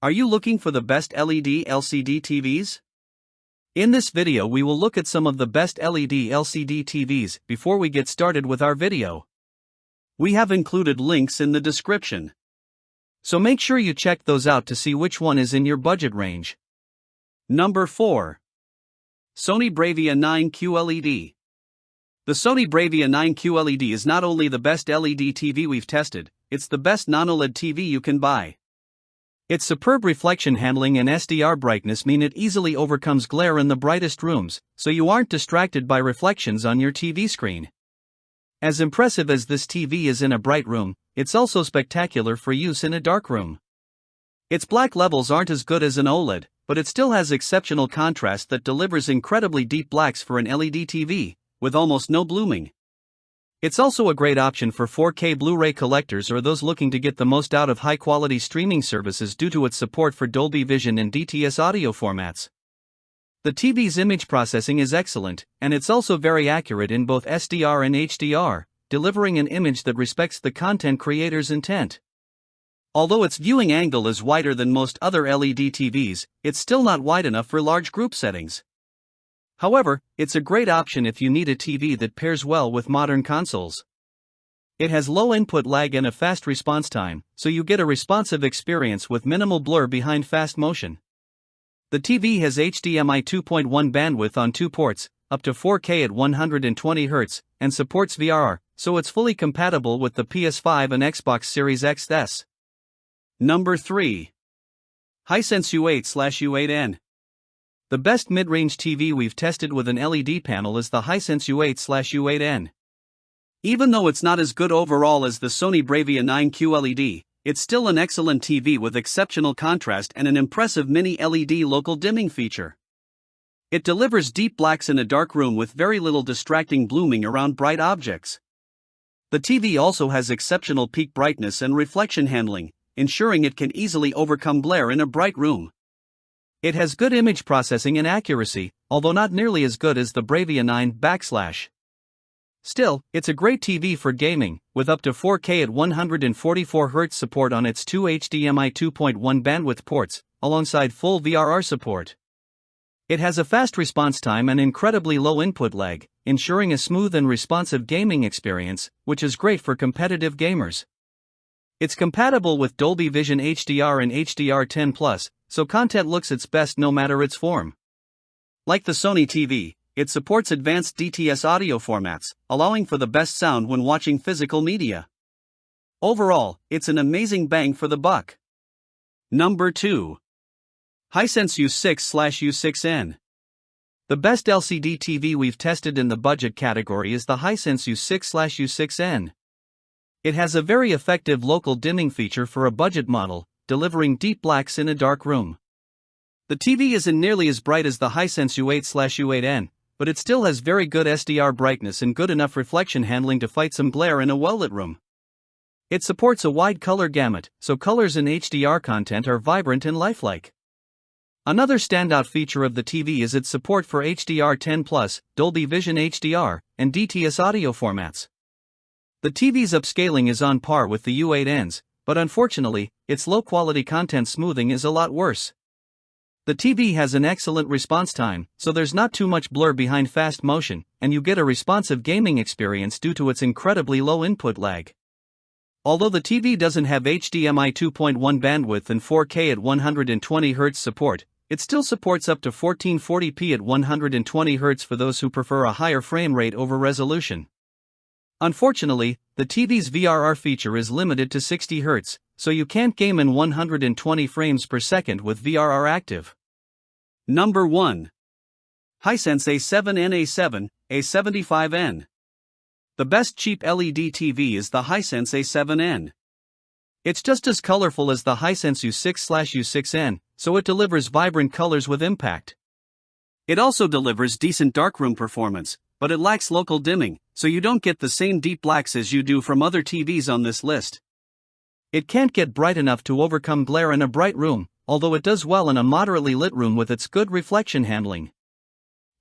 Are you looking for the best LED LCD TVs? In this video we will look at some of the best LED LCD TVs before we get started with our video. We have included links in the description, so make sure you check those out to see which one is in your budget range. Number 4. Sony BRAVIA 9 QLED. The Sony BRAVIA 9 QLED is not only the best LED TV we've tested, it's the best non-OLED TV you can buy. Its superb reflection handling and SDR brightness mean it easily overcomes glare in the brightest rooms, so you aren't distracted by reflections on your TV screen. As impressive as this TV is in a bright room, it's also spectacular for use in a dark room. Its black levels aren't as good as an OLED, but it still has exceptional contrast that delivers incredibly deep blacks for an LED TV, with almost no blooming. It's also a great option for 4K Blu-ray collectors or those looking to get the most out of high-quality streaming services due to its support for Dolby Vision and DTS audio formats. The TV's image processing is excellent, and it's also very accurate in both SDR and HDR, delivering an image that respects the content creator's intent. Although its viewing angle is wider than most other LED TVs, it's still not wide enough for large group settings. However, it's a great option if you need a TV that pairs well with modern consoles. It has low input lag and a fast response time, so you get a responsive experience with minimal blur behind fast motion. The TV has HDMI 2.1 bandwidth on 2 ports, up to 4K at 120 Hz, and supports VRR, so it's fully compatible with the PS5 and Xbox Series XS. Number 3. Hisense U8/U8N. The best mid-range TV we've tested with an LED panel is the Hisense U8/U8N. Even though it's not as good overall as the Sony BRAVIA 9 QLED, it's still an excellent TV with exceptional contrast and an impressive mini LED local dimming feature. It delivers deep blacks in a dark room with very little distracting blooming around bright objects. The TV also has exceptional peak brightness and reflection handling, ensuring it can easily overcome glare in a bright room. It has good image processing and accuracy, although not nearly as good as the BRAVIA 9 /. Still, it's a great TV for gaming, with up to 4K at 144 Hz support on its 2 HDMI 2.1 bandwidth ports, alongside full VRR support. It has a fast response time and incredibly low input lag, ensuring a smooth and responsive gaming experience, which is great for competitive gamers. It's compatible with Dolby Vision HDR and HDR10+, so content looks its best no matter its form. Like the Sony TV, it supports advanced DTS audio formats, allowing for the best sound when watching physical media. Overall, it's an amazing bang for the buck. Number 2. Hisense U6/U6N. The best LCD TV we've tested in the budget category is the Hisense U6/U6N. It has a very effective local dimming feature for a budget model, delivering deep blacks in a dark room. The TV isn't nearly as bright as the Hisense U8/U8N, but it still has very good SDR brightness and good enough reflection handling to fight some glare in a well-lit room. It supports a wide color gamut, so colors in HDR content are vibrant and lifelike. Another standout feature of the TV is its support for HDR10+, Dolby Vision HDR, and DTS audio formats. The TV's upscaling is on par with the U8N's, but unfortunately, its low-quality content smoothing is a lot worse. The TV has an excellent response time, so there's not too much blur behind fast motion, and you get a responsive gaming experience due to its incredibly low input lag. Although the TV doesn't have HDMI 2.1 bandwidth and 4K at 120 Hz support, it still supports up to 1440p at 120 Hz for those who prefer a higher frame rate over resolution. Unfortunately, the TV's VRR feature is limited to 60 Hz, so you can't game in 120 frames per second with VRR active. Number 1. Hisense A7N A7N. The best cheap LED TV is the Hisense A7N. It's just as colorful as the Hisense U6/U6N, so it delivers vibrant colors with impact. It also delivers decent darkroom performance, but it lacks local dimming, so you don't get the same deep blacks as you do from other TVs on this list. It can't get bright enough to overcome glare in a bright room, although it does well in a moderately lit room with its good reflection handling.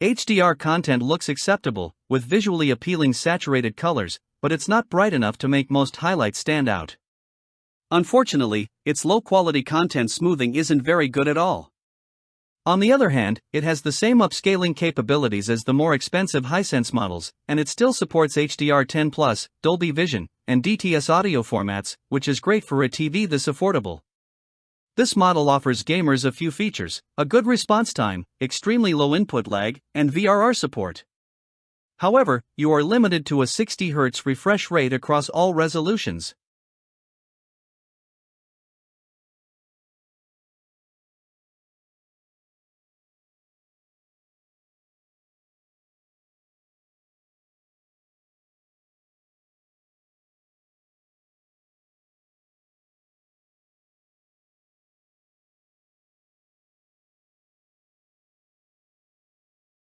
HDR content looks acceptable, with visually appealing saturated colors, but it's not bright enough to make most highlights stand out. Unfortunately, its low-quality content smoothing isn't very good at all. On the other hand, it has the same upscaling capabilities as the more expensive Hisense models, and it still supports HDR10+, Dolby Vision, and DTS audio formats, which is great for a TV this affordable. This model offers gamers a few features: a good response time, extremely low input lag, and VRR support. However, you are limited to a 60 Hz refresh rate across all resolutions.